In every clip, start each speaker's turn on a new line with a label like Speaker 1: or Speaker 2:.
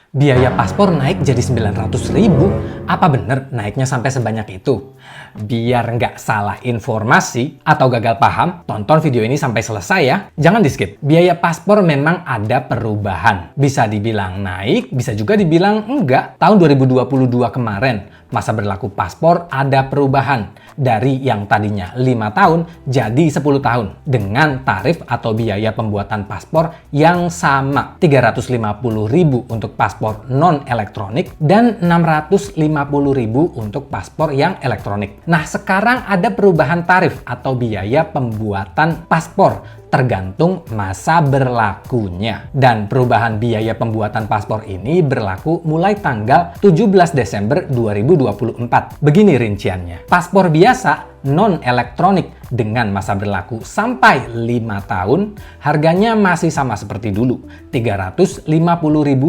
Speaker 1: Biaya paspor naik jadi 900.000. Apa bener naiknya sampai sebanyak itu? Biar nggak salah informasi atau gagal paham, tonton video ini sampai selesai ya. Jangan di skip. Biaya paspor memang ada perubahan. Bisa dibilang naik, bisa juga dibilang enggak. Tahun 2022 kemarin, masa berlaku paspor ada perubahan. Dari yang tadinya 5 tahun jadi 10 tahun. Dengan tarif atau biaya pembuatan paspor yang sama. 350.000 untuk paspor non-elektronik dan 650.000 untuk paspor yang elektronik. Nah, sekarang ada perubahan tarif atau biaya pembuatan paspor tergantung masa berlakunya. Dan perubahan biaya pembuatan paspor ini berlaku mulai tanggal 17 Desember 2024. Begini rinciannya. Paspor biasa non-elektronik dengan masa berlaku sampai 5 tahun, harganya masih sama seperti dulu, Rp350.000.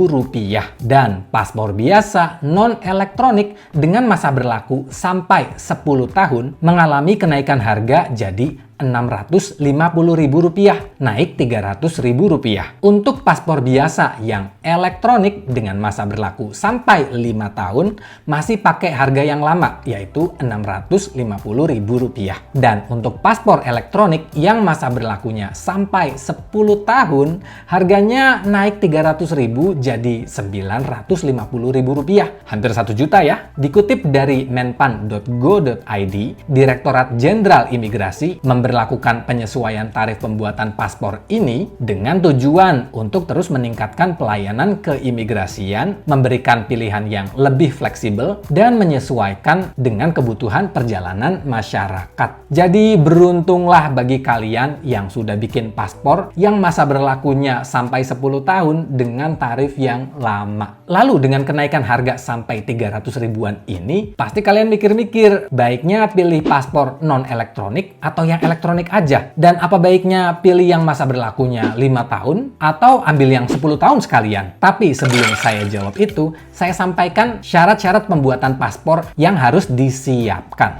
Speaker 1: Dan paspor biasa non-elektronik dengan masa berlaku sampai 10 tahun mengalami kenaikan harga jadi Rp650.000, naik Rp300.000. Untuk paspor biasa yang elektronik dengan masa berlaku sampai 5 tahun masih pakai harga yang lama, yaitu Rp650.000. Dan untuk paspor elektronik yang masa berlakunya sampai 10 tahun, harganya naik Rp300.000 jadi Rp950.000. Hampir 1 juta ya. Dikutip dari menpan.go.id, Direktorat Jenderal Imigrasi memberlakukan penyesuaian tarif pembuatan paspor ini dengan tujuan untuk terus meningkatkan pelayanan keimigrasian, memberikan pilihan yang lebih fleksibel, dan menyesuaikan dengan kebutuhan perjalanan masyarakat. Jadi beruntunglah bagi kalian yang sudah bikin paspor yang masa berlakunya sampai 10 tahun dengan tarif yang lama. Lalu dengan kenaikan harga sampai 300 ribuan ini, pasti kalian mikir-mikir, baiknya pilih paspor non-elektronik atau yang elektronik aja? Dan apa baiknya pilih yang masa berlakunya 5 tahun atau ambil yang 10 tahun sekalian? Tapi sebelum saya jawab itu, saya sampaikan syarat-syarat pembuatan paspor yang harus disiapkan.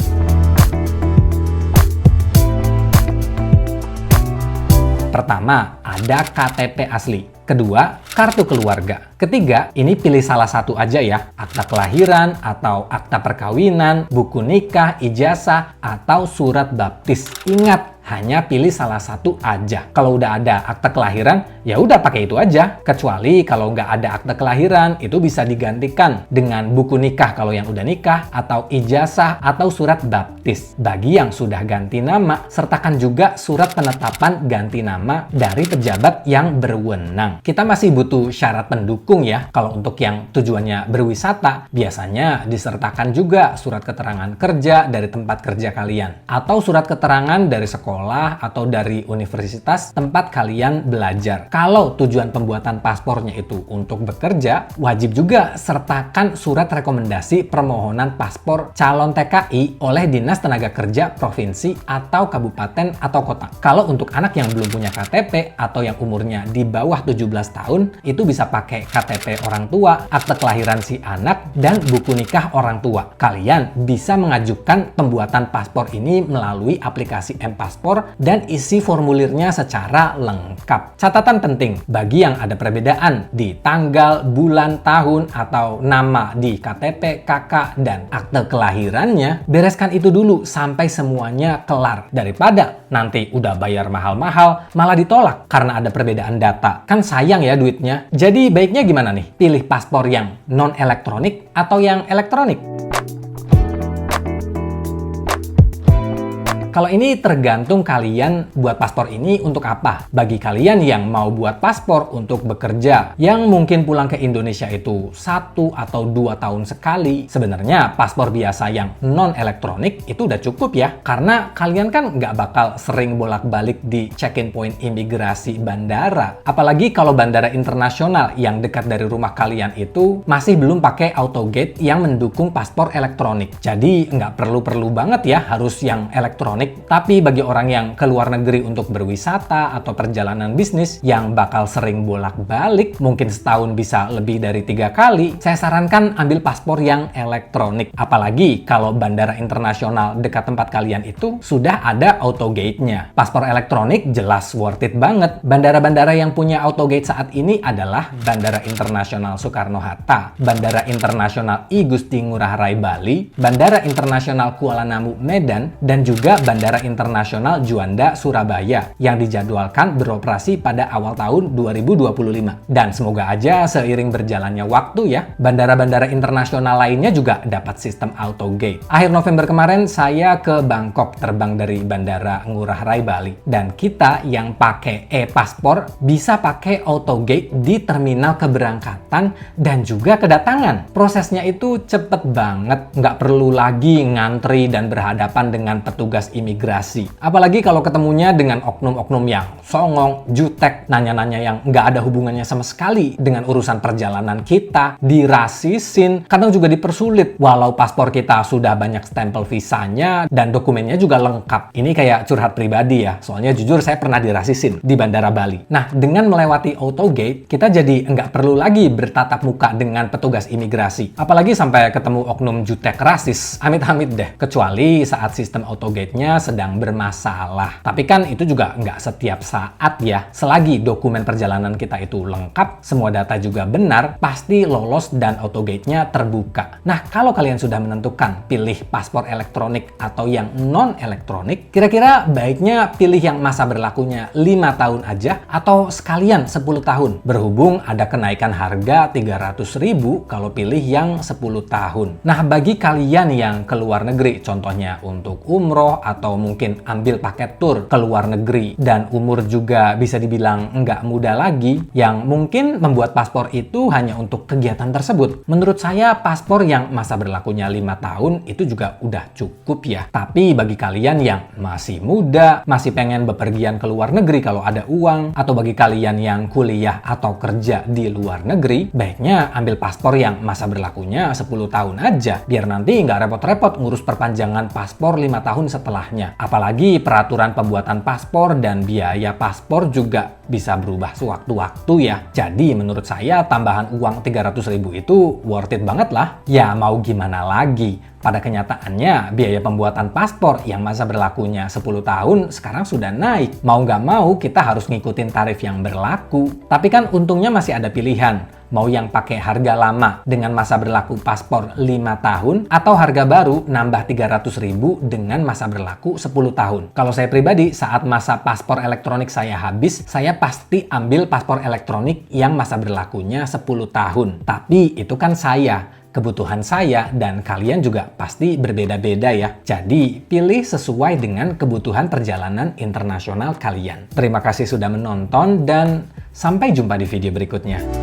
Speaker 1: Pertama, ada KTP asli. Kedua, kartu keluarga. Ketiga, ini pilih salah satu aja ya. Akta kelahiran atau akta perkawinan, buku nikah, ijazah, atau surat baptis. Ingat, hanya pilih salah satu aja. Kalau udah ada akta kelahiran, ya udah pakai itu aja. Kecuali kalau nggak ada akta kelahiran, itu bisa digantikan dengan buku nikah kalau yang udah nikah, atau ijazah, atau surat baptis. Bagi yang sudah ganti nama, sertakan juga surat penetapan ganti nama dari pejabat yang berwenang. Kita masih butuh syarat pendukung ya. Kalau untuk yang tujuannya berwisata, biasanya disertakan juga surat keterangan kerja dari tempat kerja kalian, atau surat keterangan dari sekolah atau dari universitas tempat kalian belajar. Kalau tujuan pembuatan paspornya itu untuk bekerja, wajib juga sertakan surat rekomendasi permohonan paspor calon TKI oleh Dinas Tenaga Kerja Provinsi atau Kabupaten atau Kota. Kalau untuk anak yang belum punya KTP atau yang umurnya di bawah 17 tahun, itu bisa pakai KTP orang tua, akte kelahiran si anak, dan buku nikah orang tua. Kalian bisa mengajukan pembuatan paspor ini melalui aplikasi M-Paspor dan isi formulirnya secara lengkap. Catatan penting, bagi yang ada perbedaan di tanggal, bulan, tahun, atau nama di KTP, KK, dan akte kelahirannya, bereskan itu dulu sampai semuanya kelar. Daripada nanti udah bayar mahal-mahal, malah ditolak karena ada perbedaan data. Kan sayang ya duitnya. Jadi baiknya gimana nih? Pilih paspor yang non-elektronik atau yang elektronik? Kalau ini tergantung kalian buat paspor ini untuk apa. Bagi kalian yang mau buat paspor untuk bekerja, yang mungkin pulang ke Indonesia itu 1 atau 2 tahun sekali, sebenarnya paspor biasa yang non-elektronik itu udah cukup ya. Karena kalian kan nggak bakal sering bolak-balik di check-in point imigrasi bandara. Apalagi kalau bandara internasional yang dekat dari rumah kalian itu masih belum pakai autogate yang mendukung paspor elektronik. Jadi nggak perlu-perlu banget ya harus yang elektronik. elektronik. Tapi bagi orang yang ke luar negeri untuk berwisata atau perjalanan bisnis yang bakal sering bolak-balik, mungkin setahun bisa lebih dari 3 kali, saya sarankan ambil paspor yang elektronik. Apalagi kalau bandara internasional dekat tempat kalian itu sudah ada autogate-nya. Paspor elektronik jelas worth it banget. Bandara-bandara yang punya autogate saat ini adalah Bandara Internasional Soekarno-Hatta, Bandara Internasional I Gusti Ngurah Rai Bali, Bandara Internasional Kuala Namu Medan, dan juga Bandara Internasional Juanda Surabaya yang dijadwalkan beroperasi pada awal tahun 2025. Dan semoga aja seiring berjalannya waktu ya, bandara-bandara internasional lainnya juga dapat sistem autogate. Akhir November kemarin saya ke Bangkok terbang dari Bandara Ngurah Rai Bali, dan kita yang pakai e-paspor bisa pakai autogate di terminal keberangkatan dan juga kedatangan. Prosesnya itu cepet banget, nggak perlu lagi ngantri dan berhadapan dengan petugas imigrasi. Apalagi kalau ketemunya dengan oknum-oknum yang songong, jutek, nanya-nanya yang nggak ada hubungannya sama sekali dengan urusan perjalanan kita, dirasisin, kadang juga dipersulit walau paspor kita sudah banyak stempel visanya dan dokumennya juga lengkap. Ini kayak curhat pribadi ya, soalnya jujur saya pernah dirasisin di Bandara Bali. Nah, dengan melewati autogate, kita jadi nggak perlu lagi bertatap muka dengan petugas imigrasi. Apalagi sampai ketemu oknum jutek rasis, amit-amit deh. Kecuali saat sistem autogate-nya sedang bermasalah. Tapi kan itu juga nggak setiap saat ya. Selagi dokumen perjalanan kita itu lengkap, semua data juga benar, pasti lolos dan autogate-nya terbuka. Nah, kalau kalian sudah menentukan pilih paspor elektronik atau yang non-elektronik, kira-kira baiknya pilih yang masa berlakunya 5 tahun aja atau sekalian 10 tahun. Berhubung ada kenaikan harga 300.000 kalau pilih yang 10 tahun. Nah, bagi kalian yang ke luar negeri, contohnya untuk umroh atau mungkin ambil paket tur ke luar negeri dan umur juga bisa dibilang nggak muda lagi, yang mungkin membuat paspor itu hanya untuk kegiatan tersebut. Menurut saya paspor yang masa berlakunya 5 tahun itu juga udah cukup ya. Tapi bagi kalian yang masih muda, masih pengen bepergian ke luar negeri kalau ada uang, atau bagi kalian yang kuliah atau kerja di luar negeri, baiknya ambil paspor yang masa berlakunya 10 tahun aja, biar nanti nggak repot-repot ngurus perpanjangan paspor 5 tahun setelahnya. Apalagi peraturan pembuatan paspor dan biaya paspor juga bisa berubah sewaktu-waktu ya. Jadi menurut saya tambahan uang 300.000 itu worth it banget lah. Ya mau gimana lagi? Pada kenyataannya, biaya pembuatan paspor yang masa berlakunya 10 tahun sekarang sudah naik. Mau nggak mau, kita harus ngikutin tarif yang berlaku. Tapi kan untungnya masih ada pilihan. Mau yang pakai harga lama dengan masa berlaku paspor 5 tahun atau harga baru nambah 300.000 dengan masa berlaku 10 tahun. Kalau saya pribadi, saat masa paspor elektronik saya habis, saya pasti ambil paspor elektronik yang masa berlakunya 10 tahun. Tapi itu kan kebutuhan saya, dan kalian juga pasti berbeda-beda ya. Jadi, pilih sesuai dengan kebutuhan perjalanan internasional kalian. Terima kasih sudah menonton dan sampai jumpa di video berikutnya.